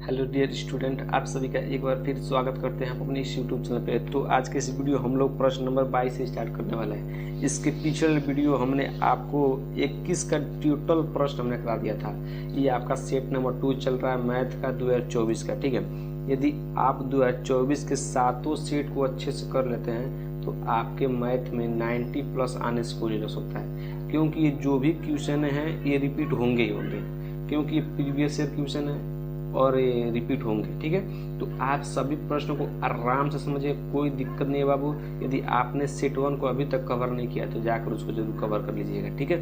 Hello dear student, आप सभी का एक बार फिर स्वागत करते हैं हम अपने इस यूट्यूब चैनल पे। तो आज के इस वीडियो हम लोग प्रश्न नंबर 22 से स्टार्ट करने वाले हैं। इसके पिछले वीडियो हमने आपको 21 का टोटल प्रश्न हमने करा दिया था। ये आपका सेट नंबर 2 चल रहा है मैथ का 2024 का, ठीक है। यदि आप 2024 के सातों सेट को अच्छे से कर लेते हैं तो आपके मैथ में 90 प्लस आने से कोई नहीं रोक सकता है, क्योंकि ये जो भी क्वेश्चन हैं ये रिपीट होंगे ही होंगे, क्योंकि ये प्रीवियस ईयर क्वेश्चन है और ये रिपीट होंगे, ठीक है। तो आप सभी प्रश्नों को आराम से समझिए, कोई दिक्कत नहीं है बाबू। यदि आपने सेट 1 को अभी तक कवर नहीं किया तो जाकर उसको जरूर कवर कर लीजिएगा, ठीक है।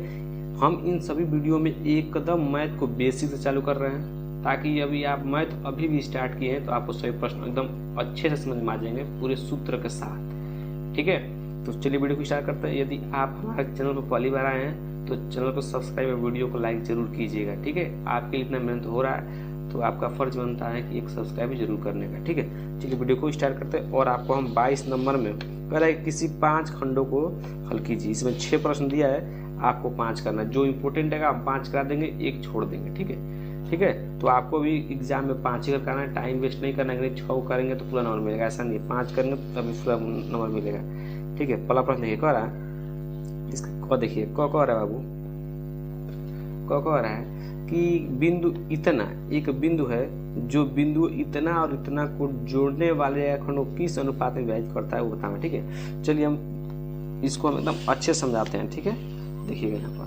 हम इन सभी वीडियो में एकदम मैथ को बेसिक से चालू कर रहे हैं, ताकि अभी आप मैथ अभी भी स्टार्ट किए हैं तो आपको सभी प्रश्न एकदम अच्छे से समझ में आ जाएंगे पूरे सूत्र के साथ, ठीक है। तो चलिए वीडियो को स्टार्ट करते हैं। यदि आप हमारे चैनल पर पहली बार आए हैं तो चैनल को सब्सक्राइब और वीडियो को लाइक जरूर कीजिएगा, ठीक है। आपके लिए इतना मेहनत हो रहा है तो आपका फर्ज बनता है कि एक सब्सक्राइब जरूर करने का, ठीक है। चलिए वीडियो को स्टार्ट करते हैं। और आपको हम 22 नंबर में पहले किसी 5 खंडों को हल कीजिए। इसमें 6 प्रश्न दिया है, आपको 5 करना है। जो इंपॉर्टेंट है हम 5 करा देंगे, 1 छोड़ देंगे, ठीक है। ठीक है, तो आपको भी एग्जाम में 5 ही करना है, टाइम वेस्ट नहीं करना है। 6 करेंगे तो पूरा नंबर मिलेगा, ऐसा नहीं 5 करेंगे तो तभी पूरा नंबर मिलेगा, ठीक है। पहला प्रश्न देखिए, कह रहा है इसका क देखिए, कह रहा है बाबू, कह रहा है कि बिंदु इतना, एक बिंदु है जो बिंदु इतना और इतना को जोड़ने वाले खंडों किस अनुपात में विभाजित करता है वो बताना, ठीक है। चलिए हम इसको हम एकदम अच्छे समझाते हैं, ठीक है। देखिएगा यहाँ पर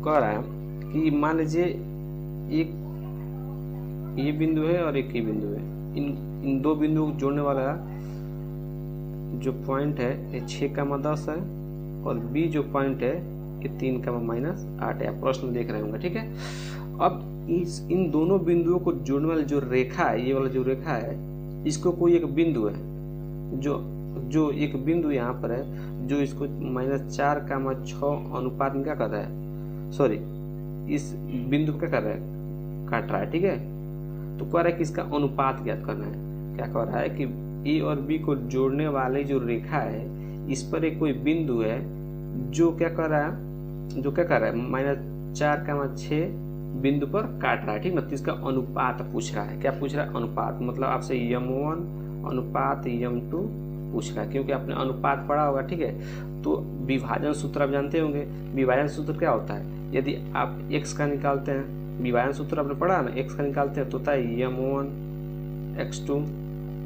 कह रहा है कि मान लीजिए एक ये बिंदु है और एक ये बिंदु है। इन दो बिंदुओं को जोड़ने वाला जो पॉइंट है ये 6, 10 है, और बी जो पॉइंट है ये 3, -8 है। प्रश्न देख रहे होंगे, ठीक है। अब इन दोनों बिंदुओं को जोड़ने वाली जो रेखा है, ये वाला जो रेखा है, इसको कोई एक बिंदु है जो एक बिंदु यहाँ पर है जो इसको -4, 6 अनुपात में क्या कर रहा है, सॉरी इस बिंदु को क्या कर रहा है, काट रहा है, ठीक है। तो कह रहा है कि इसका अनुपात ज्ञात करना है। क्या कह रहा है कि ए और बी को जोड़ने वाली जो रेखा है इस पर एक कोई बिंदु है जो क्या कर रहा है, -4, 6 बिंदु पर काट रहा है, ठीक ना। तो इसका अनुपात पूछ रहा है। क्या पूछ रहा है, अनुपात। मतलब आपसे m1 अनुपात m2 पूछ रहा है, क्योंकि आपने अनुपात पढ़ा होगा, ठीक है। तो विभाजन सूत्र आप जानते होंगे। विभाजन सूत्र क्या होता है, यदि आप x का निकालते हैं, विभाजन सूत्र आपने पढ़ा ना, x का निकालते हैं तो होता है m1 x2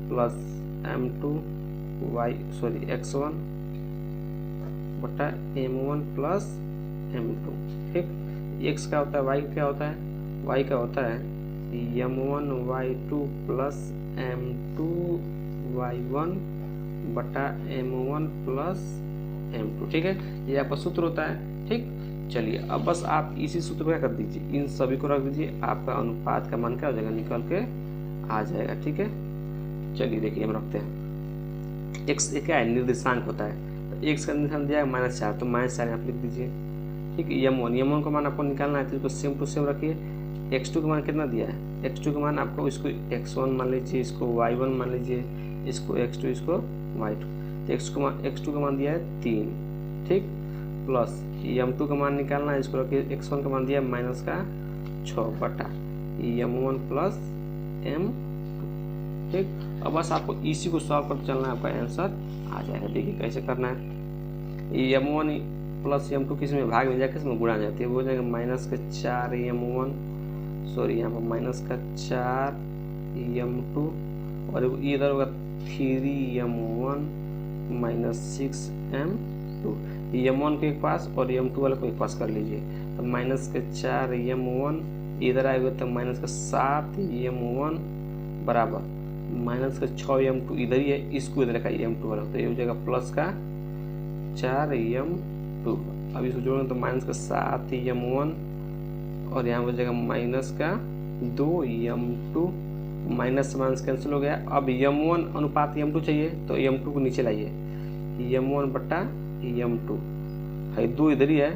plus m2 x1 बटा m1 प्लस m2, ठीक। x का होता है, y क्या होता है, y का होता है m1 y2 plus m2 y1 बटा m1 प्लस m2, ठीक है। ये आपका सूत्र होता है, ठीक। चलिए अब बस आप इसी सूत्र को क्या कर दीजिए, इन सभी को रख दीजिए, आपका अनुपात का मान क्या हो जाएगा, निकल के आ जाएगा, ठीक है। चलिए देखिए हम रखते हैं। x क्या है, निर्देशांक होता है। x का निर्देशांक दिया है -4, तो -4 यहाँ पर लिख दीजिए, ठीक है। m1 का मान आपको निकालना है तो इसको सेम टू सेम रखिए। x2 का मान कितना दिया है, x2 का मान आपको इसको x1 मान लीजिए, इसको y1 मान लीजिए, इसको x2, इसको y2। x2 का मान दिया है 3, ठीक, प्लस m2 का मान निकालना है, इसको रखिए। x1 का मान दिया है -6 बटा m1 प्लस m2, ठीक। अब बस आपको इसी को सॉल्व करते चलना है, आपका आंसर आ जाएगा। देखिए कैसे करना है। m1 प्लस m2 किस में भाग में जाकर इसमें गुणा जाती है, वो हो जाएगा -4 m1, सॉरी यहाँ पर -4 m2, और इधर होगा 3 m1 -6 m2। m1 को एक पास और m2 वाले को एक पास कर लीजिए, तो -4 m1 इधर आएगा तो -7 m1 बराबर -6 m2 इधर ही है, इसको इधर रखा m2 वाला, तो ये हो जाएगा +4 m2। अब इसको जोड़ेंगे तो -7 m1 और यहाँ हो जाएगा -2 m2, माइनस माइनस कैंसिल हो गया। अब m1 अनुपात m2 चाहिए तो m2 को नीचे लाइए, m1 बटा m2 है, 2 इधर ही है,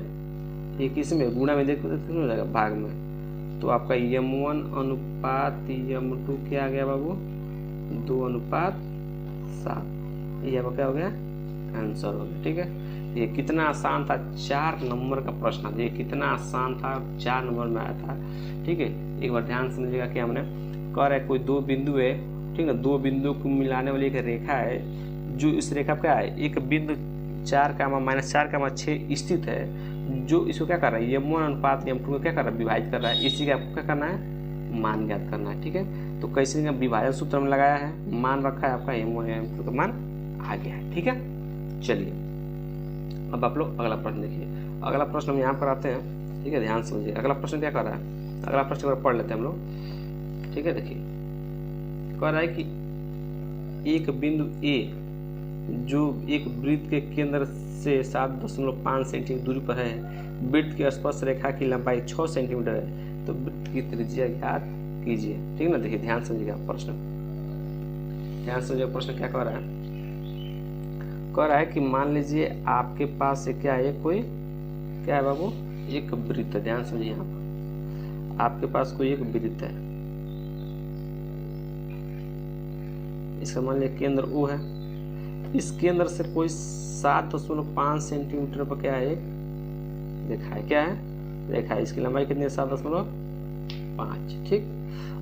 ये किस में गुणा में देखो तो हो जाएगा भाग में, तो आपका m1 अनुपात m2 क्या आ गया बाबू, 2:7। ये आपका क्या हो गया, आंसर हो गया, ठीक है। ये कितना आसान था, 4 नंबर का प्रश्न था, ये कितना आसान था, 4 नंबर में आया था, ठीक है। एक बार ध्यान समझिएगा कि हमने कह रहा है कोई दो बिंदु है, ठीक ना, दो बिंदु को मिलाने वाली एक रेखा है, जो इस रेखा क्या है, एक बिंदु 4,-4,6 स्थित है, जो इसको क्या कर रहा है, M1 अनुपात M2 को क्या कर रहा है, विभाजित कर रहा है। इसी का आपको क्या करना है, मान ज्ञात करना है। ठीक है, तो कैसे विभाजन सूत्र में लगाया है, मान रखा है आपका M1 M2 का मान आ गया है। ठीक है, चलिए अब आप लोग अगला प्रश्न देखिए। अगला प्रश्न हम यहाँ पर आते हैं। ठीक है, ध्यान समझिए अगला प्रश्न क्या कर रहा है। अगला प्रश्न एक बार पढ़ लेते हैं हम लोग। ठीक है, देखिए कह रहा है कि एक बिंदु A जो एक वृत्त के केंद्र से 7.5 सेंटीमीटर दूरी पर है, वृत्त की स्पर्श रेखा की लंबाई 6 सेंटीमीटर है, तो वृत्त की त्रिज्या ज्ञात कीजिए। ठीक है ना, देखिए ध्यान समझिएगा प्रश्न, ध्यान समझिएगा प्रश्न क्या कह रहा है। कह रहा है कि मान लीजिए आपके पास क्या है, कोई क्या है बाबू, एक वृत्त है। ध्यान समझिए, यहाँ पर आपके पास कोई एक वृत्त है, इसका मान लीजिए केंद्र O है। इस केंद्र से कोई 7.5 सेंटीमीटर पर क्या है, एक रेखा है। क्या है, रेखा है। इसकी लंबाई कितनी है, 7.5। ठीक,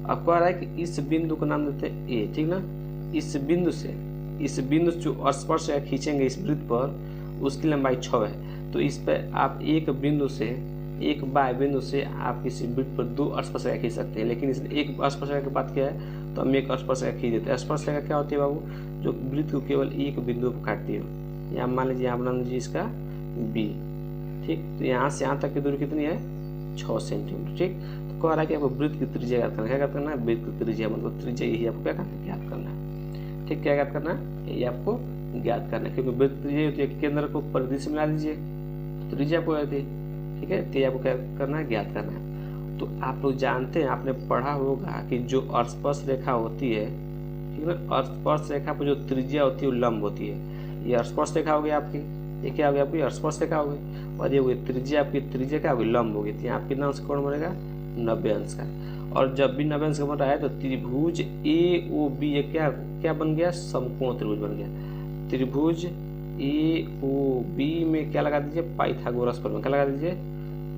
अब कह रहा है कि इस बिंदु को नाम देते हैं A। ठीक ना, इस बिंदु से जो स्पर्श रेखा खींचेंगे इस वृत्त पर, उसकी लंबाई 6 है। तो इस पर आप एक बाह्य बिंदु से आप किसी वृत्त पर 2 स्पर्श रेखा खींच सकते हैं, लेकिन इस एक स्पर्श रेखा की बात क्या है, तो हम एक स्पर्श रेखा खींच देते हैं। स्पर्श रेखा क्या होती है बाबू, जो वृत्त को केवल एक बिंदु पर काटती है। यहाँ मान लीजिए, यहाँ बना लीजिए इसका B। ठीक, तो यहाँ से यहाँ तक की दूरी कितनी है, 6 सेंटीमीटर। ठीक, तो कह रहा है कि आपको वृत्त की त्रिज्या ज्ञात करना है। क्या करना है, वृत्त की त्रिज्या, मतलब त्रिज्या यही आपको क्या करना है, ज्ञात करना है। ठीक, क्या ज्ञात करना है, ये आपको ज्ञात करना है, क्योंकि वृत्त त्रिज्या होती है, केंद्र को परिधि से मिला दीजिए, त्रिज्या आपको आती है। ठीक है, तो आपको क्या करना है, ज्ञात करना है। तो आप लोग जानते हैं, आपने पढ़ा होगा कि जो स्पर्श रेखा होती है, ठीक है ना, स्पर्श रेखा पर जो त्रिज्या होती है वो लंब होती है। ये स्पर्श रेखा हो गई आपकी, ये क्या हो गया आपकी, स्पर्श रेखा हो गई, और ये त्रिज्या आपकी, त्रिज्या क्या होगी, लंब होगी। तो यहाँ कितना अंश कोण बनेगा, 90 अंश का। और जब भी 90 अंश का बन रहा है तो त्रिभुज AOB ये क्या बन गया, समकोण त्रिभुज बन गया। त्रिभुज AOB में क्या लगा दीजिए, पाइथागोरस प्रमेय। क्या लगा दीजिए,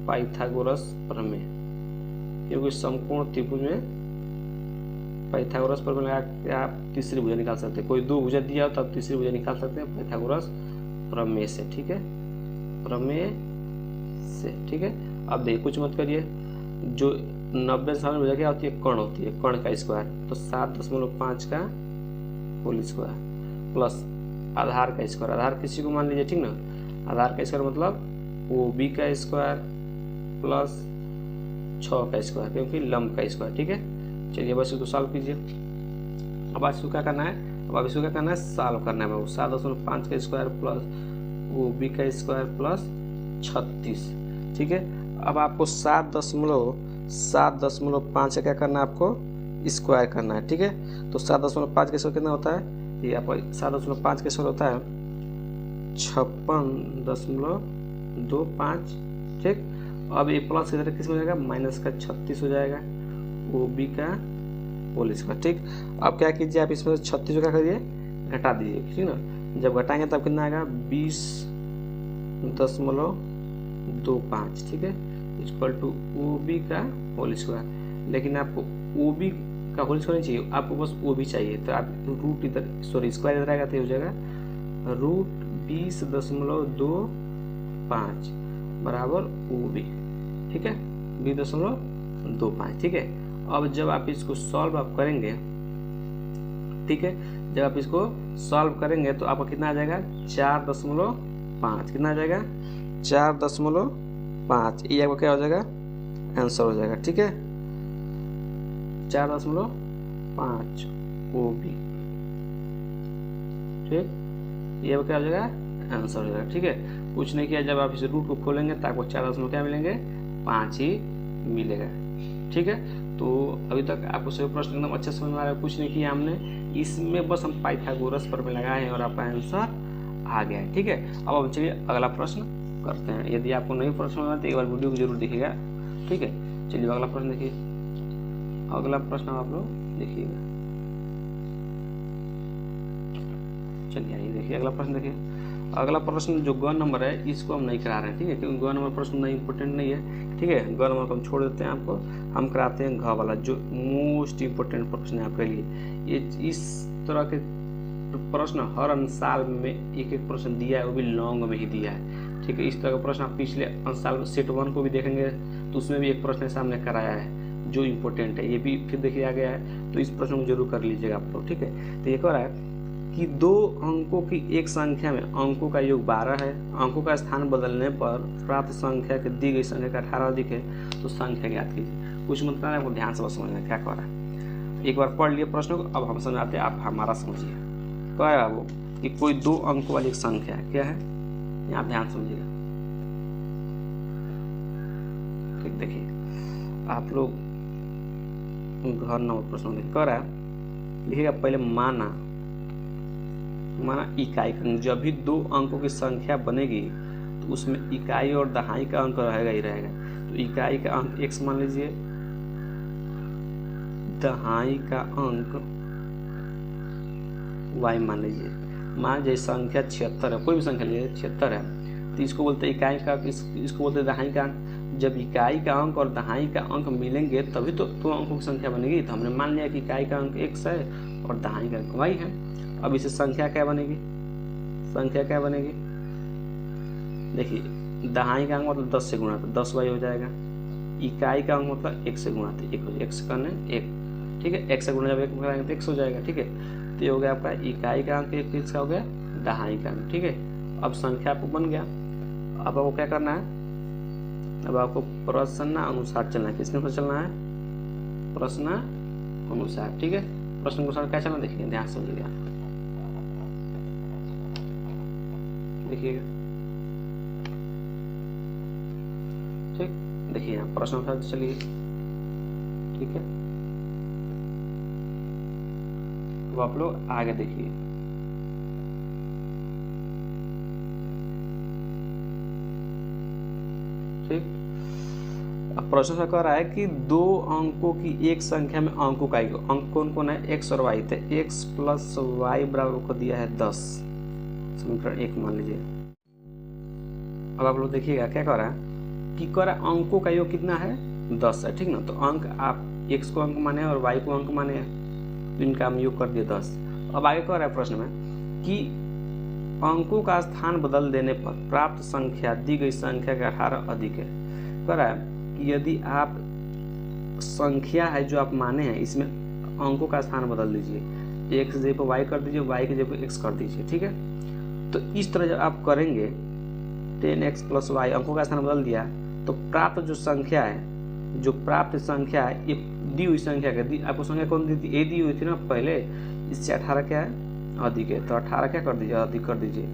पाइथागोरस प्रमेय, क्योंकि समकोण त्रिभुज में पाइथागोरस प्रमेय लगा के आप तीसरी भुजा निकाल सकते हैं। कोई 2 भुजा दिया हो तो आप तीसरी भुजा निकाल सकते हैं पाइथागोरस प्रमेय से। ठीक है, प्रमेय से। ठीक है, अब देखिए कुछ मत करिए, जो 90 साल में भुजा क्या होती है, कर्ण होती है, कर्ण का स्क्वायर, तो 7.5 का होल स्क्वायर प्लस आधार का स्क्वायर। आधार किसी को मान लीजिए, ठीक ना, आधार का स्क्वायर मतलब OB का स्क्वायर प्लस 6 का स्क्वायर, क्योंकि लंब का स्क्वायर। ठीक है, चलिए बस इसको सॉल्व कीजिए। अब आज इसको क्या करना है, अब इसको क्या करना है, सॉल्व करना है बाबू। 7.5 का स्क्वायर प्लस OB का स्क्वायर प्लस 36। ठीक है, अब आपको 7.5 का क्या करना है, आपको स्क्वायर करना है। ठीक है, तो 7.5 का स्क्वायर कितना होता है, ये आपको 7.5 का स्क्वायर होता है 56.25। ठीक, अब ये प्लस इधर किस हो जाएगा, माइनस का 36 हो जाएगा, OB का होल स्क्वायर। ठीक, अब क्या कीजिए, आप इसमें 36 को क्या करिए, घटा दीजिए। ठीक ना, जब घटाएंगे तब कितना आएगा, 20.25। ठीक है, इक्वल टू OB का होल स्क्वायर। लेकिन आपको OB का होल स्क्वायर नहीं चाहिए, आपको बस OB चाहिए, तो आप रूट इधर, सॉरी स्क्वायर इधर आएगा तो हो जाएगा √20.25 बराबर OB। ठीक है, 20.25। ठीक है, अब जब आप इसको सॉल्व आप करेंगे, ठीक है, जब आप इसको सॉल्व करेंगे तो आपका कितना आ जाएगा, 4.5। कितना आ जाएगा, 4.5। ये आपका क्या हो जाएगा, आंसर हो जाएगा। ठीक है, 4.5 OB। ठीक, ये क्या हो जाएगा, आंसर हो जाएगा। ठीक है, कुछ नहीं किया, जब आप इस रूट को खोलेंगे तो आपको 4 क्या मिलेंगे, 5 ही मिलेगा। ठीक है, तो अभी तक आपको सभी प्रश्न एकदम अच्छे समझ में आ रहा है, कुछ नहीं किया हमने, इसमें बस हम पाइथागोरस प्रमेय लगाए हैं और आपका आंसर आ गया है। ठीक है, अब हम चलिए अगला प्रश्न करते हैं। यदि आपको नहीं प्रश्न समझ में तो एक बार वीडियो को जरूर देखिएगा। ठीक है, चलिए अगला प्रश्न देखिए। अगला प्रश्न आप लोग देखिएगा। चलिए आइए देखिए अगला प्रश्न देखिए। अगला प्रश्न जो ग नंबर है इसको हम नहीं करा रहे हैं, ठीक है, क्योंकि ग नंबर प्रश्न नहीं इंपॉर्टेंट नहीं है, ठीक है। ग नंबर को हम छोड़ देते हैं आपको, हम कराते हैं घ वाला जो मोस्ट इंपॉर्टेंट प्रश्न है आपके लिए। ये इस तरह के प्रश्न हर साल में एक एक प्रश्न दिया है, वो भी लॉन्ग में ही दिया है, ठीक है। इस तरह का प्रश्न आप पिछले साल सेट 1 को भी देखेंगे तो उसमें भी एक प्रश्न सामने कराया है जो इम्पोर्टेंट है, ये भी फिर देखिए आ गया है, तो इस प्रश्न को जरूर कर लीजिएगा आप लोग, ठीक है। तो ये कह रहा है कि 2 अंकों की एक संख्या में अंकों का योग 12 है, अंकों का स्थान बदलने पर प्राप्त संख्या के दी गई संख्या का 18 अधिक है, तो संख्या ज्ञात कीजिए। कुछ मतलब है, आपको ध्यान से बस समझना क्या कह रहा है। एक बार पढ़ लिए प्रश्न को, अब हम समझाते हैं, आप हमारा समझिए। कह रहा है वो कि कोई 2 अंकों वाली एक संख्या है, क्या है, यहाँ ध्यान समझिएगा, ठीक। देखिए आप लोग घर नंबर प्रश्न देखिए, कह रहा है लिखिएगा पहले माना इकाई का, जब भी 2 अंकों की संख्या बनेगी तो उसमें इकाई और दहाई का अंक रहेगा ही रहेगा। तो इकाई का अंक x मान लीजिए, दहाई का अंक y मान लीजिए। मान लीजिए संख्या 76 है, कोई भी संख्या लीजिए 76 है, तो इसको बोलते हैं इकाई का, इसको बोलते हैं दहाई का अंक। जब इकाई का अंक और दहाई का अंक मिलेंगे तभी तो 2 अंकों की संख्या बनेगी। तो हमने मान लिया कि इकाई का अंक x है और दहाई का अंक y है। अब इसे संख्या क्या बनेगी, संख्या क्या बनेगी, देखिए दहाई का अंक मतलब 10 से गुणा तो 10y हो जाएगा, इकाई का अंक मतलब 1 से गुणा तो 1 हो जाएगा, 1 से करने 1, ठीक है, 1 से गुणा जब 1 करेंगे तो 1 हो जाएगा, ठीक है। तो ये हो गया आपका इकाई का अंक, 1 किसका हो गया, दहाई का अंक, ठीक है। अब संख्या आपको बन गया। अब आपको क्या करना है, अब आपको प्रश्न अनुसार चलना है। किसके अनुसार चलना है, प्रश्न अनुसार, ठीक है। प्रश्न अनुसार क्या चलना देखिए, ध्यान से समझिएगा, देखिएगा, ठीक। देखिए यहाँ प्रश्न अनुसार चलिए, ठीक है। अब आप लोग आगे देखिए, ठीक। अब प्रश्न से कह रहा है कि 2 अंकों की एक संख्या में अंकों का अंक कौन कौन है, x और y थे। x प्लस वाई बराबर को दिया है 10, समीकरण 1 मान लीजिए। अब आप लोग देखिएगा क्या कह रहा है कि कह रहा है अंकों का योग कितना है, 10 है, ठीक ना। तो अंक आप x को अंक माने और y को अंक माने, तो इनका हम योग कर दिए 10। अब आगे कह रहा है प्रश्न में कि अंकों का स्थान बदल देने पर प्राप्त संख्या दी गई संख्या का 18 अधिक है। कह रहा है कि यदि आप संख्या है जो आप माने हैं इसमें अंकों का स्थान बदल दीजिए, x की जगह पर y कर दीजिए, y की जगह पर x कर दीजिए, ठीक है। तो इस तरह जब आप करेंगे 10x प्लस y, अंकों का स्थान बदल दिया, तो प्राप्त जो संख्या है, जो प्राप्त संख्या है, ये दी हुई संख्या का आपको संख्या कौन दी थी, ए दी हुई थी ना पहले, इससे 18 क्या है, अधिक है। तो 18 क्या कर दीजिए, अधिक कर दीजिए,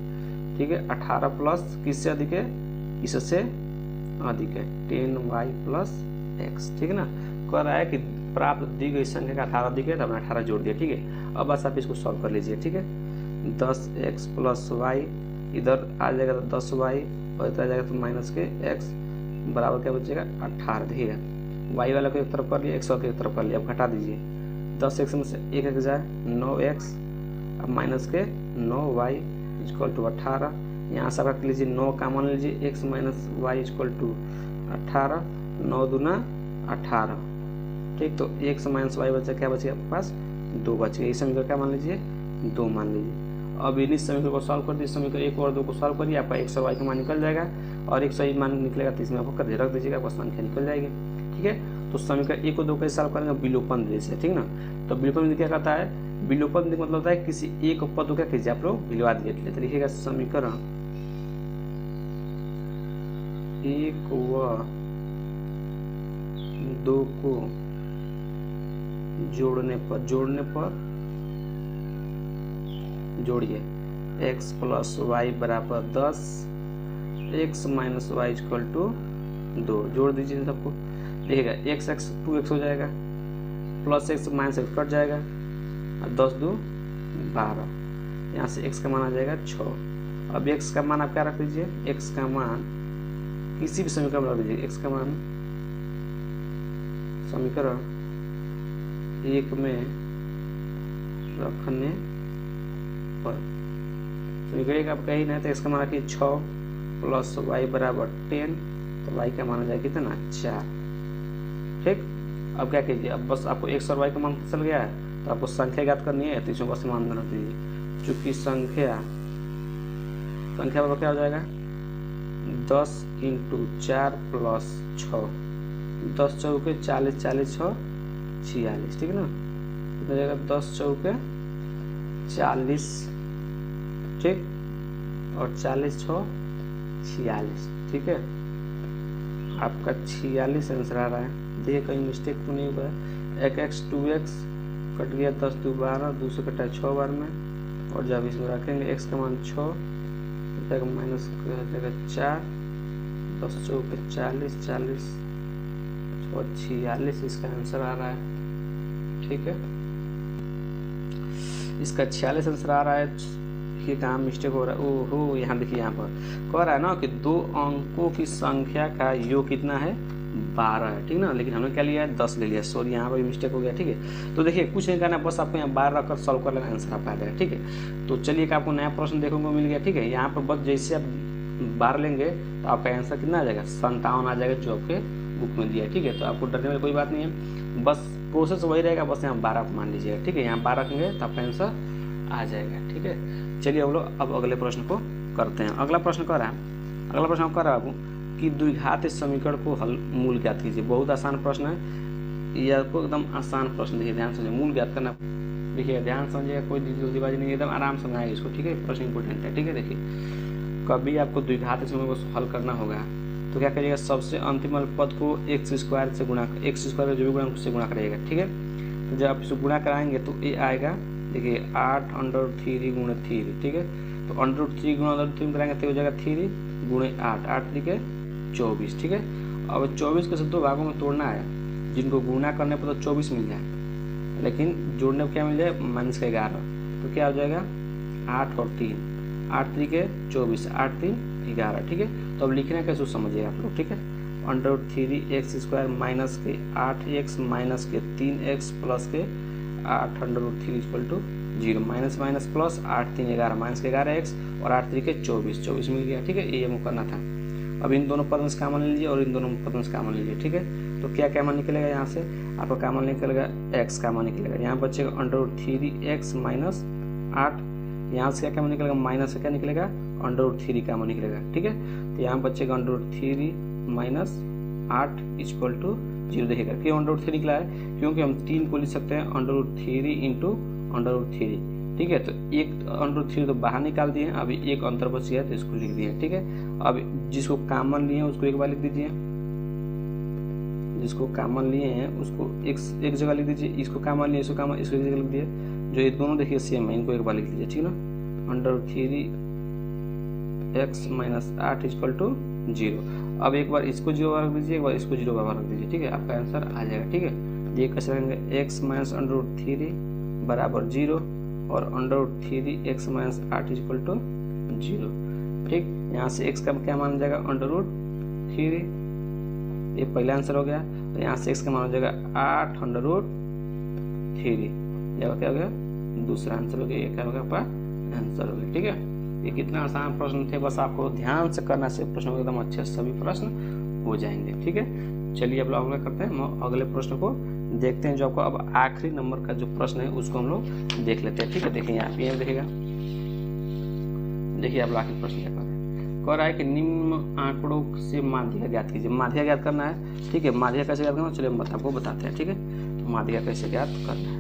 ठीक है। 18 प्लस किससे अधिक है, इससे अधिक है 10y प्लस x, ठीक है ना। कह रहा है कि प्राप्त दी गई संख्या का 18 अधिक है, तो हमने 18 जोड़ दिया, ठीक है। अब बस आप इसको सॉल्व कर लीजिए, ठीक है। 10x प्लस y इधर आ जाएगा तो 10y और इधर आ जाएगा तो माइनस के x बराबर क्या बचेगा, 18। देखिएगा y वाला को एक तरफ कर लिया, x वाला को एक तरफ कर लिया। अब घटा दीजिए, 10x में से 1 जाए 9x, अब माइनस के 9y इक्वल टू 18। यहाँ से आप रख लीजिए 9 का मान लीजिए, x minus y equal to 18, 9 दूना 18, ठीक। तो x माइनस वाई बचा, क्या बचेगा आपके पास, 2 बच गया। इस समीकरण क्या मान लीजिए, 2 मान लीजिए। अब इन्हीं समीकरण को सॉल्व कर दीजिए, समीकरण 1 और 2 को सॉल्व करिए, आपका x और y का मान निकल जाएगा, और x और y मान निकलेगा तो इसमें आपको कर रख दीजिएगा, आपका संख्या निकल जाएगी, ठीक है। तो समीकरण 1 और 2 कैसे सॉल्व करेंगे, विलोपन दे, ठीक ना। तो विलोपन क्या कहता है, विलोपन मतलब होता है किसी एक पद को क्या कीजिए आप लोग विलवा दीजिए। तो लिखिएगा समीकरण 1 व 2 को जोड़ने पर जोड़िए, x प्लस वाई बराबर 10, x minus y equal to 2, जोड़ दीजिए सबको। देखिएगा x 2x हो जाएगा, plus x minus x cut जाएगा, और 10 2 12, यहाँ से x का मान आ जाएगा 6। अब x का मान आप क्या रख दीजिए, x का मान किसी भी समीकरण में रख दीजिए, x का मान समीकरण 1 में रखने पर, बिगड़ेगा आपका ही नहीं, तो इसका मान रखिए 6 प्लस वाई बराबर 10, तो वाई का मान हो जाएगा कितना 4। ठीक, अब क्या कीजिए, अब बस आपको x और y का मान चल गया है, तो आपको संख्या ज्ञात करनी है, तो इसमें बस मान रख दीजिए। चूँकि संख्या बराबर क्या हो जाएगा 10 × 4 + 6, 10 चौके 40, 40 6 46, ठीक है ना, हो जाएगा 10 चौके 40, ठीक, और 40 6 46, ठीक है। आपका 46 आंसर आ रहा है। देखिए कहीं मिस्टेक तो नहीं हुआ है। 1x 2x कट गया 10 2 12, 2 से कटा 6 बार में, और जब इसमें रखेंगे x का मान 6 माइनस हो जाएगा 4, 10 चौके 40, 40 और 46 इसका आंसर आ रहा है। ठीक है, इसका 46 आंसर आ रहा है। ये कहाँ मिस्टेक हो रहा है, ओहो, यहाँ देखिए, यहाँ पर कह रहा है ना कि 2 अंकों की संख्या का योग कितना है 12 है, ठीक ना, लेकिन हमने क्या लिया है 10 ले लिया, सॉरी यहाँ पर मिस्टेक हो गया। ठीक है, तो देखिए कुछ नहीं करना, बस आपको यहाँ 12 रखकर सॉल्व कर लेना, आंसर आप आ जाएगा। ठीक है, तो चलिए आपको नया प्रश्न देखने को मिल गया। ठीक है, यहाँ पर बस जैसे आप 12 लेंगे तो आपका आंसर कितना आ जाएगा 57 आ जाएगा, जो आपके बुक में दिया है। ठीक है, तो आपको डरने वाली कोई बात नहीं है, बस प्रोसेस वही रहेगा, बस यहाँ 12 मान लीजिएगा। ठीक है, यहाँ 12 रखेंगे तो आपका आंसर आ जाएगा। ठीक है, चलिए हम लोग अब अगले प्रश्न को करते हैं। अगला प्रश्न कर रहा है, अगला प्रश्न कर रहा है आपको कि द्विघात समीकरण को हल मूल ज्ञात कीजिए। बहुत आसान प्रश्न है, ये आपको एकदम आसान प्रश्न, देखिए ध्यान समझिए, मूल ज्ञात करना। देखिए ध्यान समझिएगा, कोई जल्दीबाजी नहीं, एकदम आराम से बनाएगा इसको। ठीक है, प्रश्न इंपॉर्टेंट है। ठीक है, देखिए कभी आपको द्विघात समीकरण को हल करना होगा तो क्या करिएगा, सबसे अंतिम वाले पद को x² से गुणा, x² जो भी गुणा उससे गुणा करिएगा। ठीक है, तो जब आप इसको गुणा कराएंगे तो ये आएगा, देखिए 8√3 गुणे 3। ठीक है, तो √3 गुणा √3 कराएंगे तो हो जाएगा 3 गुणे 8, 8 3 के 24। ठीक है, अब 24 को 2 भागों में तोड़ना है, जिनको गुणा करने पर तो 24 मिल जाए, लेकिन जोड़ने पर क्या मिल जाए -11, तो क्या हो जाएगा 8 और 3, 8 3 के 24, 8 3 11। ठीक है, तो अब लिखना कैसे समझिएगा आप लोग। ठीक है, √3x² माइनस के 8x माइनस के 3x प्लस के 8√3 = 0, माइनस माइनस प्लस 8 3 11 माइनस के 11x और 8 3 के 24, 24 मिल गया। ठीक है, ये हमको करना था। अब इन दोनों पदों से कॉमन ले लीजिए और इन दोनों पदों से कॉमन लीजिए। ठीक है, तो क्या कॉमन निकलेगा, यहाँ से आपका कॉमन निकलेगा x कॉमन निकलेगा, यहाँ बचेगा √3x माइनस 8, यहाँ से क्या कॉमन निकलेगा, माइनस से क्या निकलेगा √3 कॉमन निकलेगा। ठीक है, तो यहाँ बचेगा √3 माइनस 8 = 0। देखिएगा क्यों √3 निकला है, क्योंकि हम 3 को लिख सकते हैं √3 इंटू √3। ठीक है, तो एक √3 तो बाहर निकाल दिए, अभी एक अंतर बच गया तो इसको लिख दिए। ठीक है, अब जिसको कॉमन लिए हैं उसको एक बार लिख दीजिए, जिसको कॉमन लिए हैं उसको एक जगह लिख दीजिए, इसको कॉमन लिए, इसको कॉमन, इसको एक जगह लिख दिए, जो ये दोनों देखिए सेम है, इनको एक बार लिख लीजिए। ठीक है ना, √3x माइनस 8 = 0। अब एक बार इसको 0 रख दीजिए, एक बार इसको 0 रख दीजिए। ठीक है, आपका आंसर आ जाएगा। ठीक है, ये कैसे रखेंगे, x माइनस √3 बराबर 0 और √3x माइनस 8 = 0। ठीक, यहाँ से x का क्या मान जाएगा √3, ये पहला आंसर हो गया, तो यहाँ से x का मान हो जाएगा 8√3, यह क्या हो गया दूसरा आंसर हो गया, ये क्या हो गया आपका आंसर हो गया। ठीक है, ये कितना आसान प्रश्न थे, बस आपको ध्यान से करना से प्रश्न एकदम अच्छे सभी प्रश्न हो जाएंगे। ठीक है, चलिए अब लोग करते हैं, हम अगले प्रश्न को देखते हैं, जो आपको अब आखिरी नंबर का जो प्रश्न है उसको हम लोग देख लेते हैं। ठीक है, देखिए यहाँ पे देखिएगा, देखिए आप आखिरी प्रश्न क्या कह रहा है कि निम्न आंकड़ों से माध्यिका ज्ञात कीजिए। माध्यिका ज्ञात करना है। ठीक है, माध्यिका कैसे ज्ञात करना है, चलिए हम आपको बताते हैं। ठीक है, तो माध्यिका कैसे ज्ञात करना है।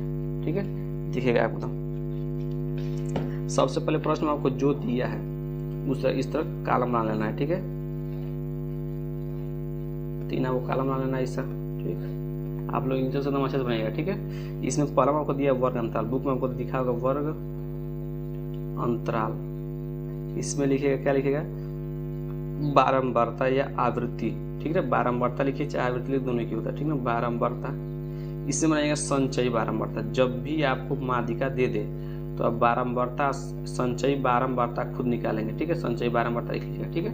ठीक है, देखिएगा आपको सबसे पहले प्रश्न में आपको जो दिया है उस तरह इस तरह कॉलम बना लेना है। ठीक है, 3 आपको कॉलम बना लेना है ऐसा। ठीक, आप लोग इंटर से एकदम अच्छे से बनाइएगा। ठीक है, इसमें कॉलम आपको दिया वर्ग अंतराल, बुक में आपको दिखा होगा वर्ग अंतराल, इसमें लिखिएगा क्या लिखिएगा बारंबारता या आवृत्ति। ठीक है, बारंबारता लिखिए चाहे आवृत्ति लिखिए, दोनों की होता है। ठीक है, बारंबारता, इससे बनाइएगा संचयी बारंबारता। जब भी आपको माध्यिका दे दे तो अब बारंबारता संचयी बारंबारता खुद निकालेंगे। ठीक है, संचयी बारंबारता लिख लीजिएगा। ठीक है,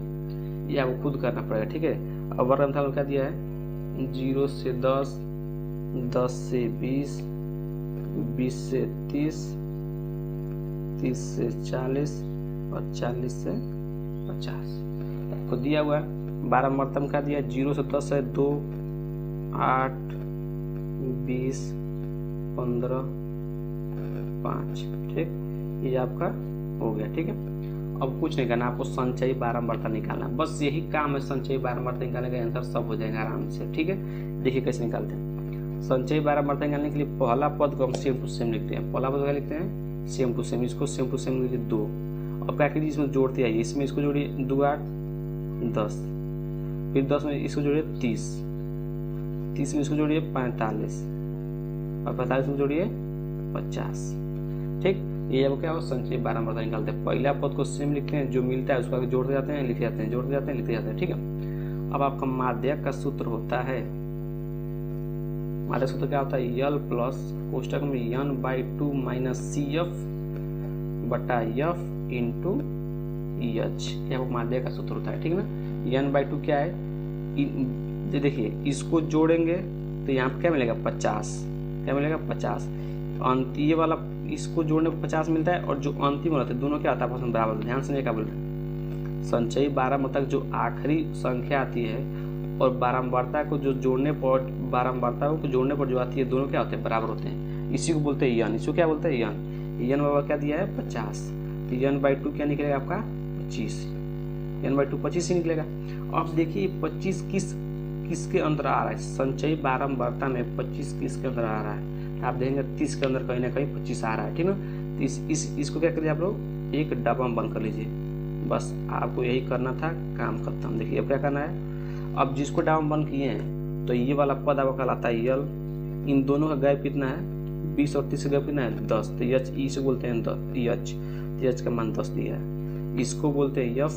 ये आपको खुद करना पड़ेगा। ठीक है, अब वर्ग अंतराल क्या दिया है 0 से 10, 10 से 20, 20 से 30, 30 से 40 और 40 से 50 आपको दिया हुआ है। 12 मरतम का दिया, 0 से 10 है 2, 8, 20, 15, 5। ठीक, ये आपका हो गया। ठीक है, अब कुछ नहीं करना, आपको संचयी बारंबारता निकालना, बस यही काम है। संचयी बारंबारता निकालने का आंसर सब हो जाएगा आराम से। ठीक है, देखिए कैसे निकालते हैं। संचयी बारंबारता निकालने के लिए पहला पद को हम सेम टू सेम लिखते हैं। पहला पद क्या लिखते हैं? Same to same. इसको सेम टू सेम लिखिए 2। अब क्या कीजिए, इसमें जोड़ते आइए। इसमें इसको जोड़िए 2 8 10, फिर 10 में इसको जोड़िए 30, 30 में इसको जोड़िए 45, और 45 में जोड़िए 50। ठीक, ये अब क्या हो, संचयी बारंबारता निकालते हैं। पहला पद को सेम लिखते हैं, जो मिलता है उसको आगे जोड़ते जाते हैं, लिखे जाते हैं, जोड़ते जाते हैं, लिखते जाते हैं। ठीक है, अब आपका माध्यक का सूत्र होता है, माध्यक सूत्र क्या होता है? यल प्लस कोष्टक में n/2 माइनस CF बटा F इंटू EH, यह माध्यक का सूत्र होता है। ठीक ना, n/2 क्या है? देखिए इसको जोड़ेंगे तो यहाँ पे क्या मिलेगा? 50। क्या मिलेगा? 50। अंत ये वाला इसको जोड़ने पर 50 मिलता है, और जो अंतिम रहता है दोनों क्या आता है? आपस में बराबर। ध्यान से क्या बोल रहे हैं? संचयी बारंबारता जो आखिरी संख्या आती है और बारंबारता को जो जोड़ने पर, बारंबारताओं को जोड़ने पर जो आती है, दोनों क्या होते हैं? बराबर होते हैं। इसी को बोलते हैं यन। इसको क्या बोलते हैं? यन। बाबा क्या दिया है? 50। तो n/2 क्या निकलेगा आपका? 25। n/2 25 ही निकलेगा। अब देखिए 25 किसके अंदर आ रहा है? संचयी बारंबारता में 25 किसके अंदर आ रहा है? आप देखेंगे 30 के अंदर कहीं ना कहीं 25 आ रहा है। ठीक ना, तो इसको क्या करिए आप लोग? एक डब्बा में बंद कर लीजिए। बस आपको यही करना था, काम खत्म। देखिए अब क्या करना है, अब जिसको डब्बा में बंद किए हैं तो ये वाला पद आपका कहलाता है यल। इन दोनों का गैप कितना है? 20 और 30 का गैप कितना है? 10। तो इसे बोलते हैं एच का मान 10 दिया है। इसको बोलते हैं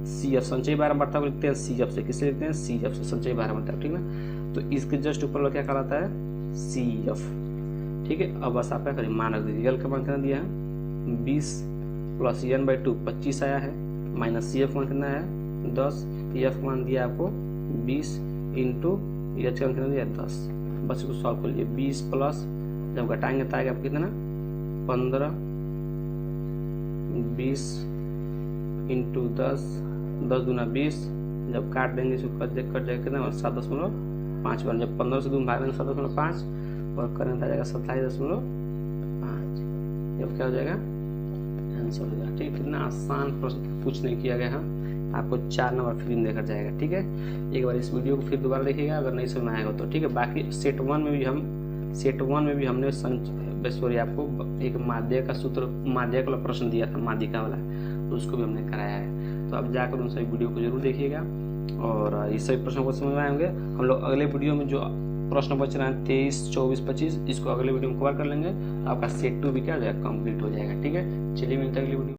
CF। संचयी बारंबारता को लिखते हैं CF से। किससे लिखते हैं? CF से, संचयी बारंबारता। ठीक ना, तो इसके जस्ट ऊपर क्या कहलाता है? CF। ठीक है, अब बस आप क्या करिए, मान रख दीजिए। यल का मान कितना दिया है? 20 प्लस n/2 25 आया है, माइनस CF मान कितना है? 10। F मान दिया आपको 20 इंटू EH का मान कितना दिया? 10। बस इसको सॉल्व कर लीजिए। 20 प्लस जब घटाएंगे तो आएगा आपको कितना? 15। 20 इंटू 10, 10 दूना 20। जब काट देंगे इसको कट जाएगा कितना? 7.5 बन। जब 15 से 2 भाग देंगे 7.5 और करेंगे तो आ जाएगा 27.5। जब क्या हो जाएगा? आंसर हो जाएगा। ठीक, कितना आसान प्रश्न, कुछ नहीं किया गया है। आपको 4 नंबर फ्री में देकर जाएगा। ठीक है, एक बार इस वीडियो को फिर दोबारा देखिएगा अगर नहीं समझ में आएगा तो। ठीक है, बाकी सेट 1 में भी हमने आपको एक माध्यक का सूत्र, माध्यक वाला प्रश्न दिया था, माध्यिका वाला, तो उसको भी हमने कराया है। तो अब जाकर उन सभी वीडियो को जरूर देखिएगा और ये सभी प्रश्नों को समझ में आएंगे। हम लोग अगले वीडियो में जो प्रश्न बच रहे हैं 23, 24, 25, इसको अगले वीडियो में कवर कर लेंगे। तो आपका सेट 2 भी क्या हो जाएगा? कंप्लीट हो जाएगा। ठीक है, चलिए मिलते हैं अगली वीडियो।